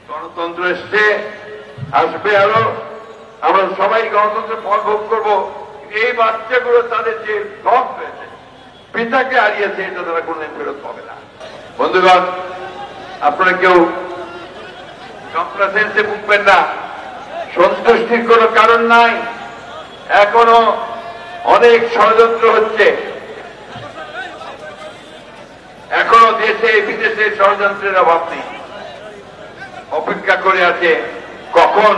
গণতন্ত্র এসছে, আসবে আরো, আমরা সবাই গণতন্ত্রের ফল ভোগ করবো। এই বাচ্চাগুলো তাদের যে হক হয়েছে, পিতাকে হারিয়েছে, এটা তারা কোনদিন ফেরত পাবে না। বন্ধুগণ, আপনারা কেউ কমপ্লাসেন্সে ভুগবেন না, সন্তুষ্টির কোনো কারণ নাই। এখনো অনেক ষড়যন্ত্র হচ্ছে, এখনো দেশে বিদেশে ষড়যন্ত্রের অভাব নেই। অপেক্ষা করে আছে কখন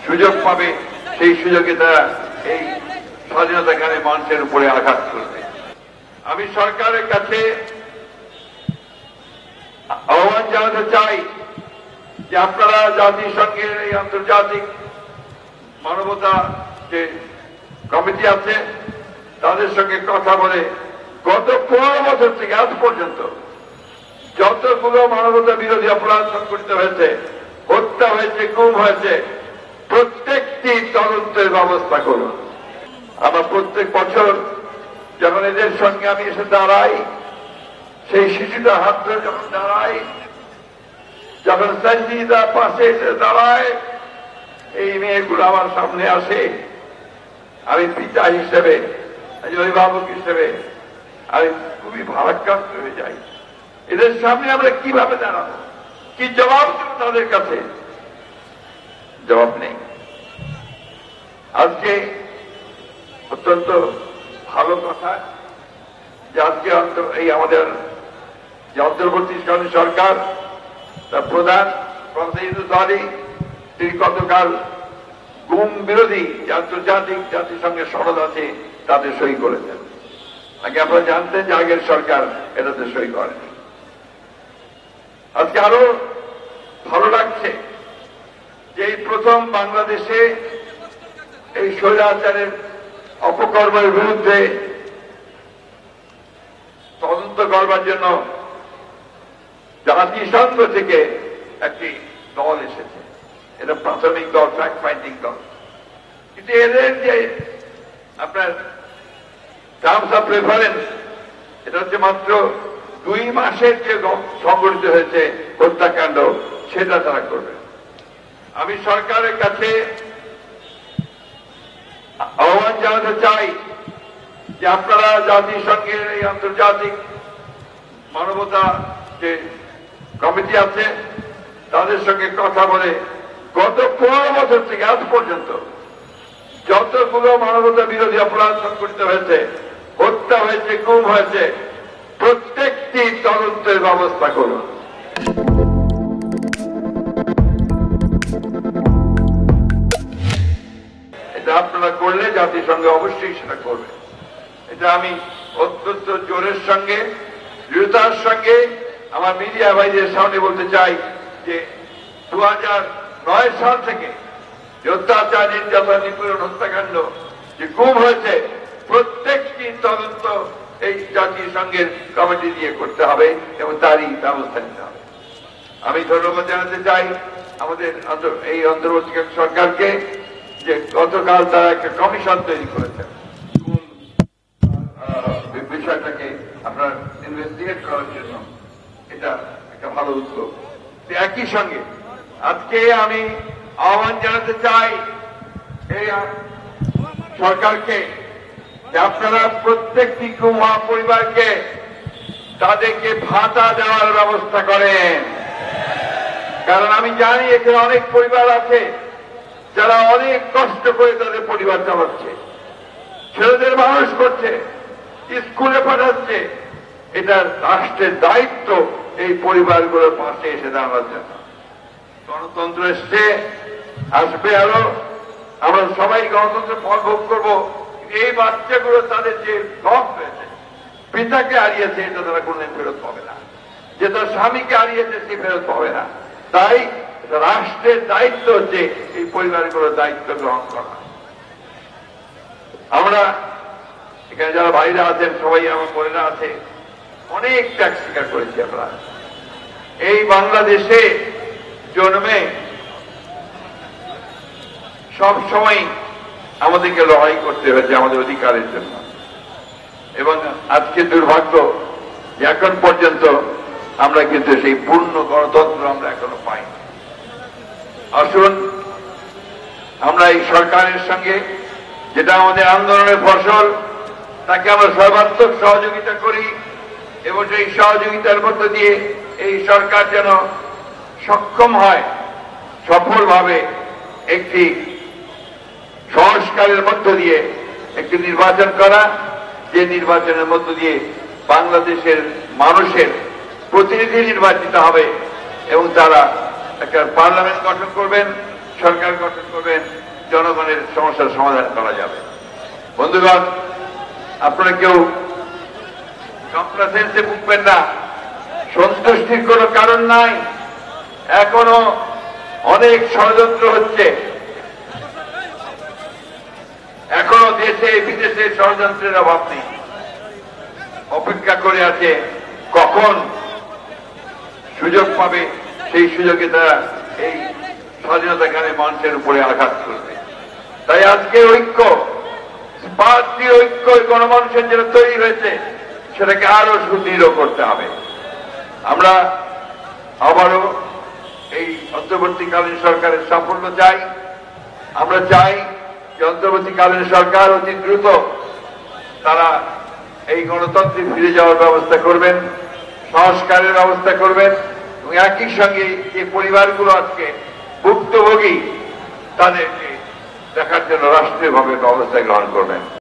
সুযোগ পাবে, সেই সুযোগে তারা এই স্বাধীনতাকামী মানুষের উপরে আঘাত করবে। আমি সরকারের কাছে আহ্বান জানাতে চাই যে আপনারা জাতিসংঘের এই আন্তর্জাতিক মানবতা যে কমিটি আছে তাদের সঙ্গে কথা বলে গত 15 বছর থেকে আজ পর্যন্ত যতগুলো মানবতা বিরোধী অপরাধ সংঘটিত হয়েছে, হত্যা হয়েছে, গুম হয়েছে, প্রত্যেকটি তদন্তের ব্যবস্থা করুন। আমরা প্রত্যেক বছর যখন এদের সঙ্গে আমি এসে দাঁড়াই, সেই শিশুটা হাত ধরে যখন দাঁড়াই, যখন সঞ্জিদা পাশে এসে দাঁড়ায়, এই মেয়েগুলো আমার সামনে আসে, আমি পিতা হিসেবে, অভিভাবক হিসেবে আমি খুবই ভারাক্রান্ত হয়ে যাই। এদের সামনে আমরা কিভাবে দাঁড়াবো, কি জবাব দেব তাদের কাছে? জবাব নেই। আজকে অত্যন্ত ভালো কথা যে আজকে এই আমাদের যে অন্তর্বর্তীকালীন সরকার, তার প্রধান তিনি গতকাল গুম বিরোধী যে আন্তর্জাতিক জাতিসংঘের সনদ আছে তাতে সই করেছেন। আগে আপনারা জানতেন যে আগের সরকার এটাতে সই করেনি। আজকে আরো ভালো লাগছে যে এই প্রথম বাংলাদেশে এই স্বৈরাচারের অপকর্মের বিরুদ্ধে তদন্ত করবার জন্য জাতিসংঘ থেকে একটি দল এসেছে। এটা প্রাথমিক দল, ফ্যাক্ট ফাইন্ডিং দল। কিন্তু এদের যে আপনার টার্মস অফ রেফারেন্স, এটা হচ্ছে মাত্র 2 মাসের যে সংঘটিত হয়েছে হত্যাকাণ্ড, সেটা তারা করবে। আমি সরকারের কাছে আহ্বান জানাতে চাই যে আপনারা জাতিসংঘের এই আন্তর্জাতিক মানবতা যে কমিটি আছে তাদের সঙ্গে কথা বলে গত 15 বছর থেকে আজ পর্যন্ত যতগুলো মানবতা বিরোধী অপরাধ সংঘটিত হয়েছে, হত্যা হয়েছে, গুম হয়েছে, প্রত্যেকটি তদন্তের ব্যবস্থা করুন। এটা আপনারা করলে জাতিসংঘ অবশ্যই সেটা করবে। এটা আমি অত্যন্ত জোরের সঙ্গে, দৃঢ়তার সঙ্গে আমার মিডিয়া ভাইদের সামনে বলতে চাই যে 2009 সাল থেকে যে অত্যাচার, নির্যাতন, নিপীড়ন, হত্যাকাণ্ড যে গুম হয়েছে, প্রত্যেকটি তদন্ত এই জাতিসংঘের কমিটি দিয়ে করতে হবে এবং তারই ব্যবস্থা নিতে হবে। আমি ধন্যবাদ জানাতে চাই আমাদের এই অন্তর্বর্তীকালীন সরকারকে যে গতকাল তারা একটা কমিশন তৈরি করেছেন বিষয়টাকে আপনার ইনভেস্টিগেট করার জন্য। এটা একটা ভালো উদ্যোগ। একই সঙ্গে আজকে আমি আহ্বান জানাতে চাই এই সরকারকে যে আপনারা প্রত্যেকটি গুমা পরিবারকে তাদেরকে ভাতা দেওয়ার ব্যবস্থা করেন। কারণ আমি জানি এখানে অনেক পরিবার আছে যারা অনেক কষ্ট করে তাদের পরিবার চালাচ্ছে, ছেলেদের মানুষ করছে, স্কুলে পাঠাচ্ছে। এটা রাষ্ট্রের দায়িত্ব এই পরিবারগুলোর পাশে এসে দাঁড়ানোর জন্য। গণতন্ত্র এসছে, আসবে আরো, আমরা সবাই গণতন্ত্রের ফল ভোগ করবো। এই বাচ্চাগুলো তাদের যে হক হয়েছে, পিতাকে হারিয়েছে, এটা তারা কোনদিন ফেরত পাবে না। যে তার স্বামীকে হারিয়েছে সে ফেরত পাবে না। তাই রাষ্ট্রের দায়িত্ব হচ্ছে এই পরিবারগুলোর দায়িত্ব গ্রহণ করা। আমরা এখানে যারা ভাইরা আছেন, সবাই আমার বোনেরা আছে, অনেক ত্যাগ স্বীকার করেছি আমরা। এই বাংলাদেশে জন্মে সব সময় আমাদেরকে লড়াই করতে হয়েছে আমাদের অধিকারের জন্য। এবং আজকে দুর্ভাগ্য যে এখন পর্যন্ত আমরা কিন্তু সেই পূর্ণ গণতন্ত্র আমরা এখনো পাই। আসুন আমরা এই সরকারের সঙ্গে যেটা আমাদের আন্দোলনের ফসল তাকে আমরা সর্বাত্মক সহযোগিতা করি এবং সেই সহযোগিতার মধ্য দিয়ে এই সরকার যেন সক্ষম হয় সফলভাবে একটি সংস্কারের মধ্য দিয়ে একটি নির্বাচন করা, যে নির্বাচনের মধ্য দিয়ে বাংলাদেশের মানুষের প্রতিনিধি নির্বাচিত হবে এবং তারা একটা পার্লামেন্ট গঠন করবেন, সরকার গঠন করবেন, জনগণের সমস্যার সমাধান করা যাবে। বন্ধুগণ, আপনারা কেউ কমপ্লাসেন্সে ভুগবেন না, সন্তুষ্টির কোনো কারণ নাই। এখনো অনেক ষড়যন্ত্র হচ্ছে, এখনো দেশে বিদেশে ষড়যন্ত্রের অভাব নেই। অপেক্ষা করে আছে কখন সুযোগ পাবে, সেই সুযোগে তারা এই স্বাধীনতাকামী মঞ্চের উপরে আঘাত করবে। তাই আজকে ঐক্য, পার্টির ঐক্য গণমানুষের যেটা তৈরি হয়েছে সেটাকে আরো সুদৃঢ় করতে হবে। আমরা আবারও এই অন্তর্বর্তীকালীন সরকারের সাফল্য চাই। আমরা চাই যে অন্তর্বর্তীকালীন সরকার অতি দ্রুত তারা এই গণতন্ত্রে ফিরে যাওয়ার ব্যবস্থা করবেন, সংস্কারের ব্যবস্থা করবেন এবং একই সঙ্গে যে পরিবারগুলো আজকে ভুক্তভোগী তাদেরকে দেখার জন্য রাষ্ট্রীয়ভাবে ব্যবস্থা গ্রহণ করবেন।